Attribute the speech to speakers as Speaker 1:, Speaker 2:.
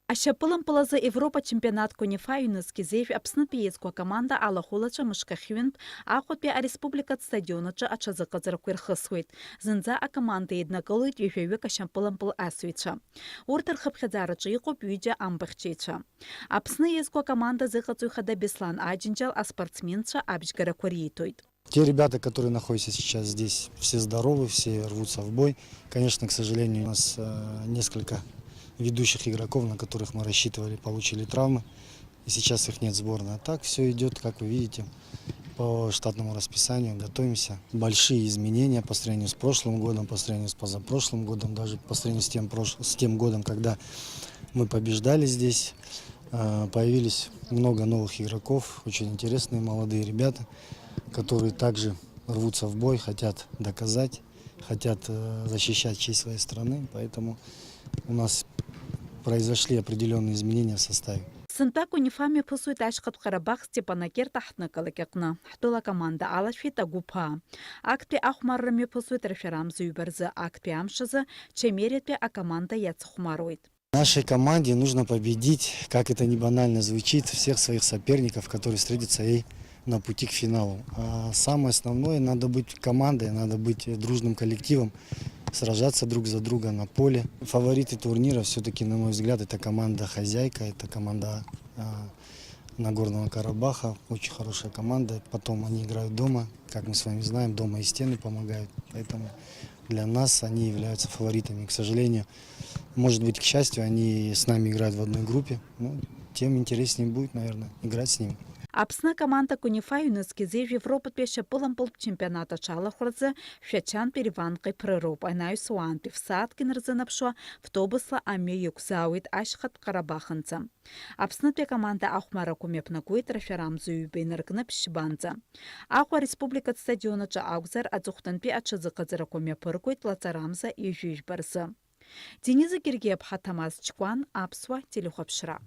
Speaker 1: Ашапылым пылазы Европа чемпионат конифа юнескизев апснытпиецква команда алахулача мышкахвинт ахотпе а республика стадионача ачазыкызыр кверхысвит. Зынза а команда еднакылыт юфевик ашапылым пыл асвича. Уртыр хыпхедарычы йыкоп юйджа амбахчеча. Апсны езква команда зыхацуйхада Беслан Аджинчал а спортсменча абжгара курьетует.
Speaker 2: Те ребята, которые находятся сейчас здесь, все здоровы, все рвутся в бой. Конечно, к сожалению, у нас несколько ведущих игроков, на которых мы рассчитывали, получили травмы. И сейчас их нет в сборной. А так все идет, как вы видите, по штатному расписанию. Готовимся. Большие изменения по сравнению с прошлым годом, по сравнению с позапрошлым годом, даже по сравнению с тем годом, когда мы побеждали здесь. Появились много новых игроков, очень интересные молодые ребята, которые также рвутся в бой, хотят доказать, хотят защищать честь своей страны. Поэтому у нас произошли определенные изменения в составе.
Speaker 1: Сынта конифами пысует ашқат Қарабақ Степанакер тахтныкалы кекна. Хтула команда алашфита гупа. Актпе ахмаррами пысует реферам зюберзы, актпе амшызы, чемеретпе а команда яцхумарует.
Speaker 2: Нашей команде нужно победить, как это не банально звучит, всех своих соперников, которые встретятся ей на пути к финалу. А самое основное, надо быть командой, надо быть дружным коллективом, сражаться друг за друга на поле. Фавориты турнира все-таки, на мой взгляд, это команда-хозяйка, это команда Нагорного Карабаха, очень хорошая команда. Потом они играют дома, как мы с вами знаем, дома и стены помогают. Поэтому для нас они являются фаворитами. К сожалению, может быть, к счастью, они с нами играют в одной группе. Ну, тем интереснее будет, наверное, играть с ними.
Speaker 1: Апсна команда конифа юнескизев Европа пеше пылым пыл чемпионата чалахрызы фячан переванкой проруб. Айнаю суан пивсаткин рзынапшо автобусла аме юкзауит ашхат Карабаханца. Апсна пе команда ахмара кумепнакуит реферам зюбейнергнып шибанца. Ахва республика стадионача аугзар ацухтан пе ачызыкызыра кумепыркуит лацарамза и жюжбарзы. Дениза Гергеб Хатамаз Чкван Апсва телехопшра.